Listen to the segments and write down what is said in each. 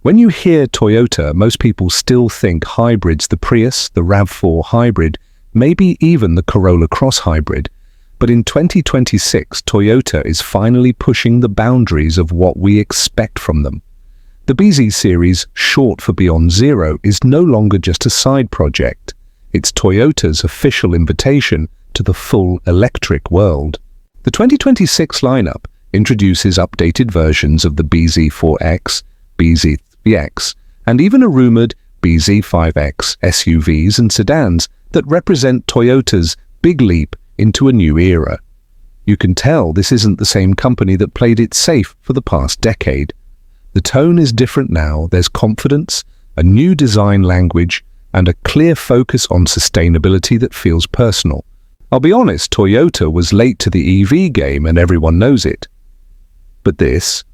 When you hear Toyota, most people still think hybrids, the Prius, the RAV4 hybrid, maybe even the Corolla Cross hybrid. But in 2026, Toyota is finally pushing the boundaries of what we expect from them. The BZ series, short for Beyond Zero, is no longer just a side project. It's Toyota's official invitation to the full electric world. The 2026 lineup introduces updated versions of the BZ4X, BZ3X, and even a rumored BZ5X SUVs and sedans that represent Toyota's big leap into a new era. You can tell this isn't the same company that played it safe for the past decade. The tone is different now. There's confidence, a new design language, and a clear focus on sustainability that feels personal. I'll be honest, Toyota was late to the EV game and everyone knows it. But this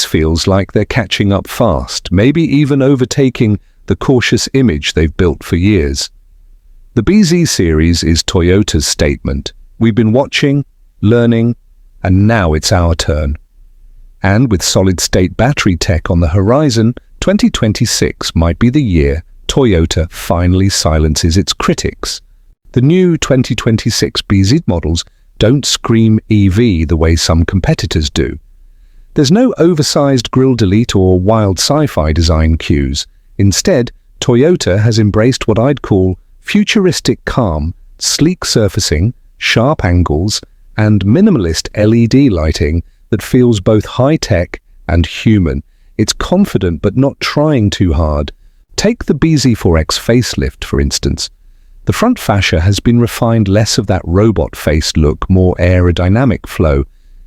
feels like they're catching up fast, maybe even overtaking the cautious image they've built for years. The BZ series is Toyota's statement. We've been watching, learning, and now it's our turn. And with solid-state battery tech on the horizon, 2026 might be the year Toyota finally silences its critics. The new 2026 BZ models don't scream EV the way some competitors do. There's no oversized grille delete or wild sci-fi design cues. Instead, Toyota has embraced what I'd call futuristic calm, sleek surfacing, sharp angles, and minimalist LED lighting that feels both high-tech and human. It's confident but not trying too hard. Take the BZ4X facelift, for instance. The front fascia has been refined, less of that robot-faced look, more aerodynamic flow.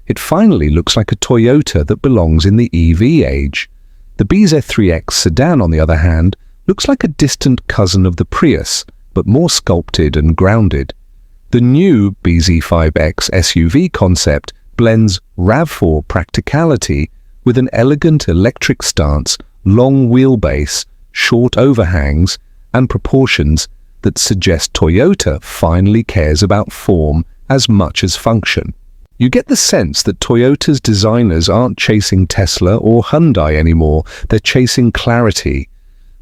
It finally looks like a Toyota that belongs in the EV age. The BZ3X sedan, on the other hand, looks like a distant cousin of the Prius, but more sculpted and grounded. The new BZ5X SUV concept blends RAV4 practicality with an elegant electric stance, long wheelbase, short overhangs, and proportions that suggest Toyota finally cares about form as much as function. You get the sense that Toyota's designers aren't chasing Tesla or Hyundai anymore, they're chasing clarity.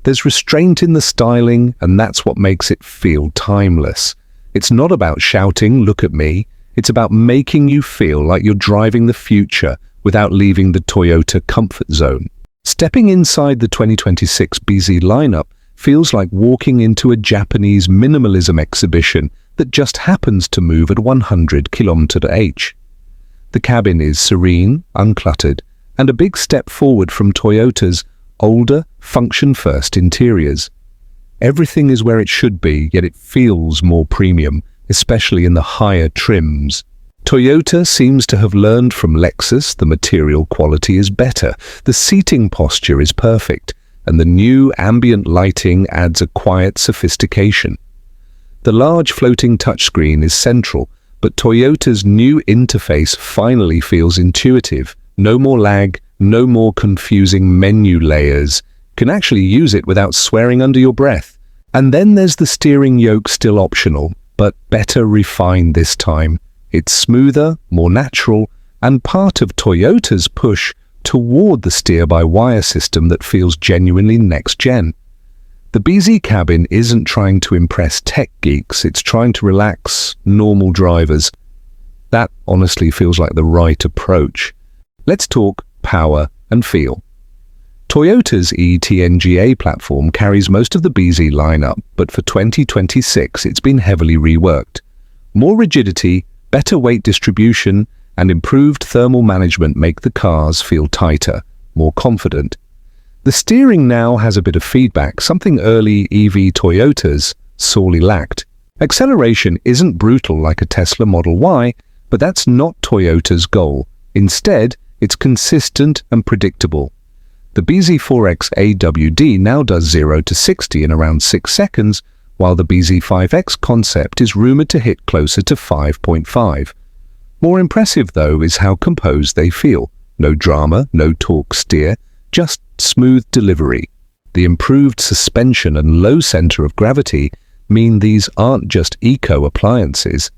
There's restraint in the styling, and that's what makes it feel timeless. It's not about shouting, "Look at me." It's about making you feel like you're driving the future without leaving the Toyota comfort zone. Stepping inside the 2026 BZ lineup feels like walking into a Japanese minimalism exhibition that just happens to move at 100 km/h. The cabin is serene, uncluttered, and a big step forward from Toyota's older, function-first interiors. Everything is where it should be, yet it feels more premium, especially in the higher trims. Toyota seems to have learned from Lexus. The material quality is better, the seating posture is perfect, and the new ambient lighting adds a quiet sophistication. The large floating touchscreen is central, but Toyota's new interface finally feels intuitive. No more lag, no more confusing menu layers. You can actually use it without swearing under your breath. And then there's the steering yoke, still optional, but better refined this time. It's smoother, more natural, and part of Toyota's push toward the steer-by-wire system that feels genuinely next-gen. The BZ cabin isn't trying to impress tech geeks, it's trying to relax normal drivers. That honestly feels like the right approach. Let's talk power and feel. Toyota's e-TNGA platform carries most of the BZ lineup, but for 2026 it's been heavily reworked. More rigidity, better weight distribution, and improved thermal management make the cars feel tighter, more confident. The steering now has a bit of feedback, something early EV Toyotas sorely lacked. Acceleration isn't brutal like a Tesla Model Y, but that's not Toyota's goal. Instead, it's consistent and predictable. The BZ4X AWD now does 0 to 60 in around 6 seconds, while the BZ5X concept is rumored to hit closer to 5.5. More impressive, though, is how composed they feel. No drama, no torque steer, just smooth delivery. The improved suspension and low center of gravity mean these aren't just eco-appliances.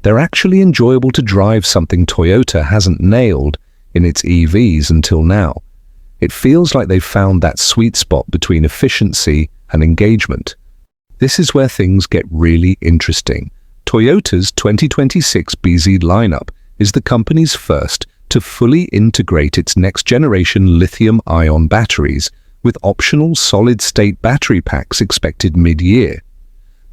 They're actually enjoyable to drive, something Toyota hasn't nailed in its EVs until now. It feels like they've found that sweet spot between efficiency and engagement. This is where things get really interesting. Toyota's 2026 BZ lineup is the company's first to fully integrate its next-generation lithium-ion batteries with optional solid-state battery packs expected mid-year.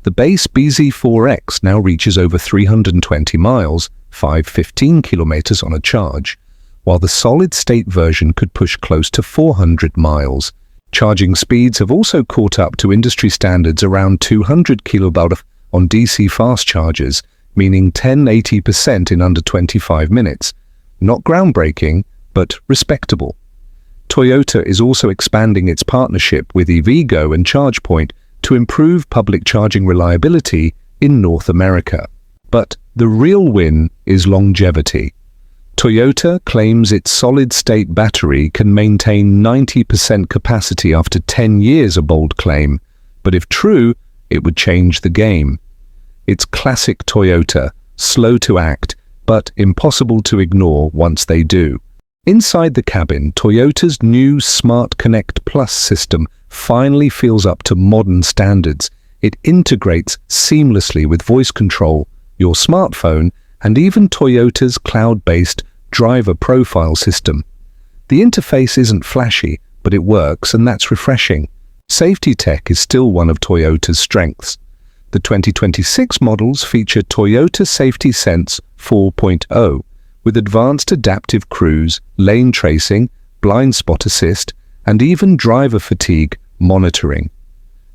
The base BZ4X now reaches over 320 miles, 515 kilometers on a charge, while the solid-state version could push close to 400 miles. Charging speeds have also caught up to industry standards around 200 kW on DC fast chargers, meaning 10–80% in under 25 minutes. Not groundbreaking, but respectable. Toyota is also expanding its partnership with EVgo and ChargePoint to improve public charging reliability in North America. But the real win is longevity. Toyota claims its solid-state battery can maintain 90% capacity after 10 years, a bold claim, but if true, it would change the game. It's classic Toyota, slow to act, but impossible to ignore once they do. Inside the cabin, Toyota's new Smart Connect Plus system finally feels up to modern standards. It integrates seamlessly with voice control, your smartphone, and even Toyota's cloud-based driver profile system. The interface isn't flashy, but it works, and that's refreshing. Safety tech is still one of Toyota's strengths. The 2026 models feature Toyota Safety Sense 4.0, with advanced adaptive cruise, lane tracing, blind spot assist, and even driver fatigue monitoring.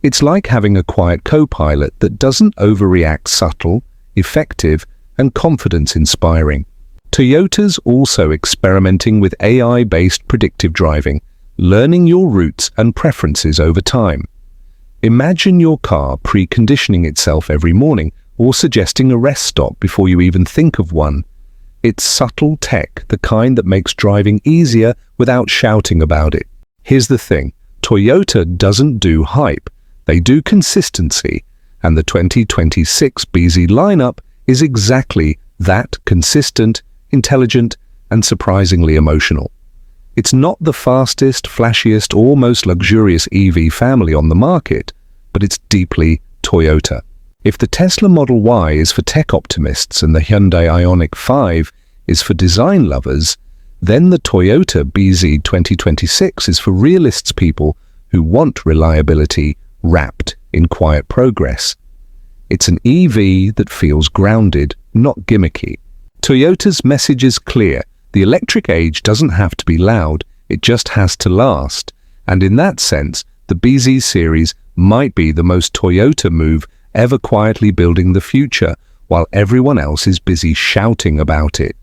It's like having a quiet co-pilot that doesn't overreact, subtle, effective, and confidence-inspiring. Toyota's also experimenting with AI-based predictive driving, learning your routes and preferences over time. Imagine your car preconditioning itself every morning or suggesting a rest stop before you even think of one. It's subtle tech, the kind that makes driving easier without shouting about it. Here's the thing, Toyota doesn't do hype, they do consistency, and the 2026 BZ lineup is exactly that: consistent, intelligent, and surprisingly emotional. It's not the fastest, flashiest, or most luxurious EV family on the market, but it's deeply Toyota. If the Tesla Model Y is for tech optimists and the Hyundai Ioniq 5 is for design lovers, then the Toyota BZ 2026 is for realists, people who want reliability wrapped in quiet progress. It's an EV that feels grounded, not gimmicky. Toyota's message is clear. The electric age doesn't have to be loud, it just has to last. And in that sense, the BZ series might be the most Toyota move ever, quietly building the future while everyone else is busy shouting about it.